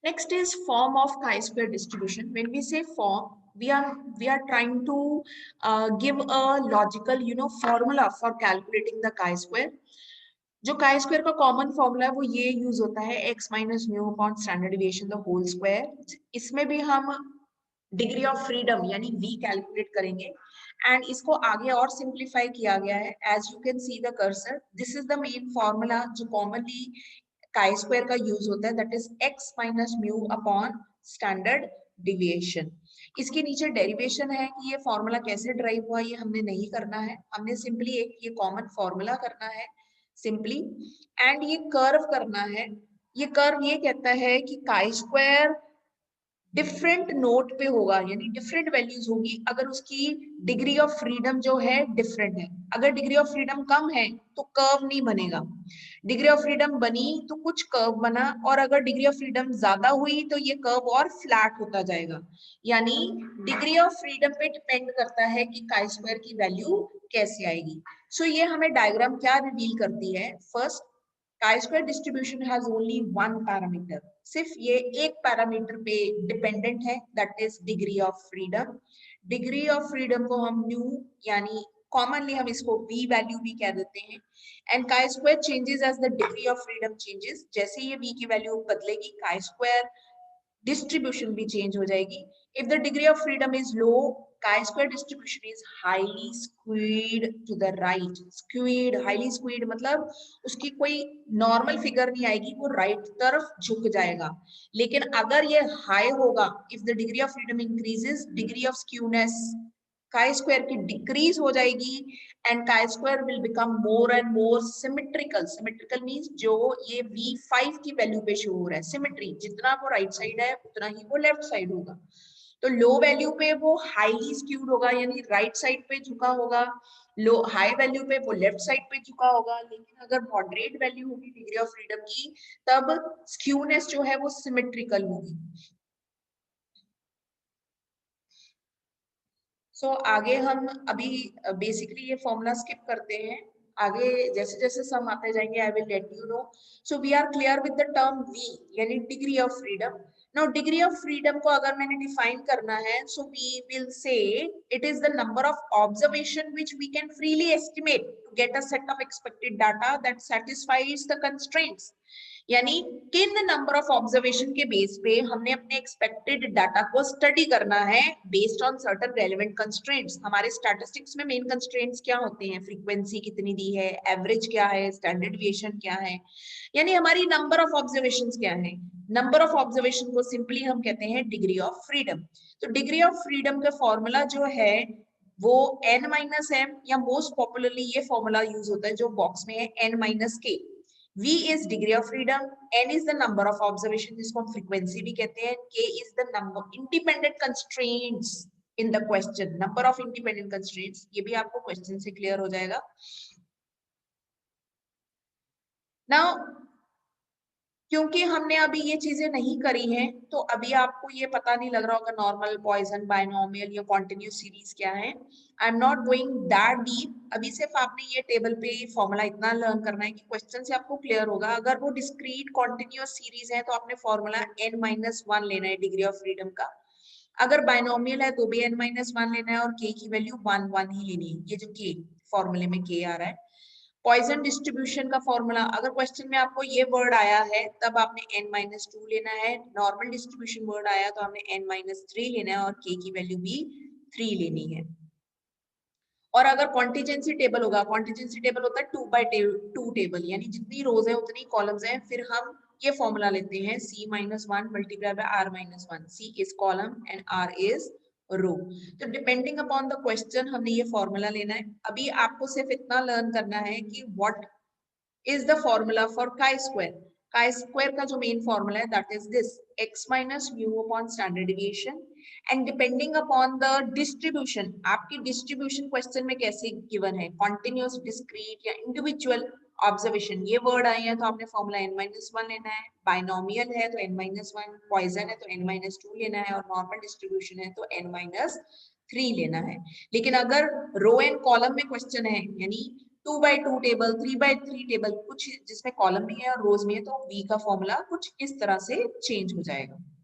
Next is form of chi-square distribution. When we say form, we are trying to give a logical formula for calculating the chi-square. जो काई square का common formula है वो ये use होता है x minus mu upon standard deviation the whole square. इसमें भी हम डिग्री ऑफ फ्रीडम यानी v कैलकुलेट करेंगे एंड इसको आगे और सिंप्लीफाई किया गया है. As you can see the cursor, this is the main formula जो कॉमनली काई स्क्वायर का यूज होता है, that is x minus mu upon standard deviation. इसके नीचे डेरिवेशन है कि ये फॉर्मूला कैसे ड्राइव हुआ ये हमने नहीं करना है, हमने सिंपली एक ये कॉमन फॉर्मूला करना है सिंपली. एंड ये कर्व करना है. ये कर्व ये कहता है कि काई स्क्वायर डिफरेंट नोट पे होगा यानी डिफरेंट वैल्यूज होगी अगर उसकी डिग्री ऑफ फ्रीडम जो है डिफरेंट है. अगर डिग्री ऑफ फ्रीडम कम है तो कर्व नहीं बनेगा, डिग्री ऑफ फ्रीडम बनी तो कुछ कर्व बना, और अगर डिग्री ऑफ फ्रीडम ज्यादा हुई तो ये कर्व और फ्लैट होता जाएगा. यानी डिग्री ऑफ फ्रीडम पे डिपेंड करता है कि काई स्क्वायर की वैल्यू कैसे आएगी. सो ये हमें डायग्राम क्या रिवील करती है. First, chi-square distribution has only one parameter. सिर्फ ये एक पैरामीटर पे डिपेंडेंट है, that is degree of freedom. Degree of freedom को हम न्यू यानी कॉमनली हम इसको v वैल्यू भी कह देते हैं. And chi-square changes as the degree of freedom changes. जैसे ये v की वैल्यू बदलेगी chi-square distribution भी चेंज हो जाएगी. If the degree of freedom is low, chi-square distribution is highly skewed to the right. Skewed, highly skewed मतलब उसकी कोई नॉर्मल फिगर नहीं आएगी, वो राइट तरफ झुक जाएगा. लेकिन अगर ये हाई होगा, if the degree of freedom increases, degree of skewness chi square की डिक्रीज हो जाएगी and chi square will become more and more symmetrical. Symmetrical means जो ये v5 की वैल्यू पे शो हो रहा है, सिमेट्री, जितना वो राइट साइड है उतना ही वो लेफ्ट साइड होगा. तो लो वैल्यू पे वो हाईली स्क्यूड होगा यानी राइट साइड पे झुका होगा, लो हाई वैल्यू पे वो लेफ्ट साइड पे झुका होगा. लेकिन अगर मॉडरेट वैल्यू होगी डिग्री ऑफ फ्रीडम की तब स्क्यूनेस जो है वो सिमेट्रिकल होगी. सो आगे हम अभी बेसिकली ये फॉर्मूला स्किप करते हैं. आगे जैसे जैसे सम आते जाएंगे I will let you know. So we are clear with the term v यानी degree of freedom. Now degree of freedom को अगर मैंने डिफाइन करना है, so we will say it is the number of observation which we can freely estimate to get a set of expected data that satisfies the constraints. यानी किन number of observation के base पे हमने अपने expected data को study करना है based on certain relevant constraints. हमारे स्टैटिस्टिक्स में मेन कंस्ट्रेंट्स क्या होते हैं, फ्रीक्वेंसी कितनी दी है, एवरेज क्या है, स्टैंडर्ड डिविएशन क्या है, यानी हमारी नंबर ऑफ ऑब्जर्वेशंस क्या है. नंबर ऑफ ऑब्जर्वेशन को सिंपली हम कहते हैं डिग्री ऑफ फ्रीडम. तो डिग्री ऑफ फ्रीडम का फॉर्मूला जो है वो n माइनस एम या मोस्ट पॉपुलरली ये फॉर्मूला यूज होता है जो बॉक्स में है n माइनस के. V is degree of freedom, N is the number of observation जिसको हम frequency भी कहते हैं, K is the number independent constraints in the question, number of independent constraints. ये भी आपको question से clear हो जाएगा. Now क्योंकि हमने अभी ये चीजें नहीं करी हैं तो अभी आपको ये पता नहीं लग रहा होगा नॉर्मल, पॉइजन, बायनोमियल या कॉन्टिन्यूस सीरीज क्या है. I am not going that deep. अभी सिर्फ आपने ये टेबल पे फॉर्मूला इतना लर्न करना है कि क्वेश्चन से आपको क्लियर होगा. अगर वो डिस्क्रीट कॉन्टिन्यूस सीरीज है तो आपने फॉर्मूला n-1 लेना है डिग्री ऑफ फ्रीडम का. अगर बायनोमियल है तो भी n-1 लेना है और k की वैल्यू 1 ही लेनी है. ये जो k फॉर्मूले में k आ रहा है. पॉइजन डिस्ट्रीब्यूशन का फॉर्मूला, अगर क्वेश्चन में आपको ये वर्ड आया है तब आपने n-2 लेना है. नॉर्मल डिस्ट्रीब्यूशन वर्ड आया तो आपने n-3 लेना है और k की वैल्यू भी 3 लेनी है. और अगर कॉन्टिजेंसी टेबल होगा, कॉन्टिजेंसी टेबल होता है 2/2 टेबल यानी जितनी रोज है उतनी कॉलम्स हैं. फिर हम ये फॉर्मूला लेते हैं c-1 multiply by r-1. c is column and r is row. तो डिपेंडिंग अपॉन द क्वेश्चन हमने ये फॉर्मूला लेना है. अभी आपको सिर्फ इतना लर्न करना है कि what is the formula for chi square. काई स्क्वायर का जो मेन फॉर्मूला है that is this x minus mu upon standard deviation. And depending upon the distribution, आपकी डिस्ट्रीब्यूशन क्वेश्चन में कैसे गिवन है, कॉन्टिन्यूस, डिस्क्रीट या इंडिविजुअल ऑब्जर्वेशन, ये वर्ड आए हैं तो आपने फॉर्मूला n-1 लेना है. बाइनोमियल है तो n-1, पॉइजन है तो n-2 लेना है और नॉर्मल डिस्ट्रीब्यूशन है तो n-3 लेना है. लेकिन अगर रो एंड कॉलम में क्वेश्चन है यानी 2 by 2 टेबल, 3 by 3 टेबल, कुछ जिसमें कॉलम भी है और रोज में है, तो v का फॉर्मूला कुछ इस तरह से चेंज हो जाएगा।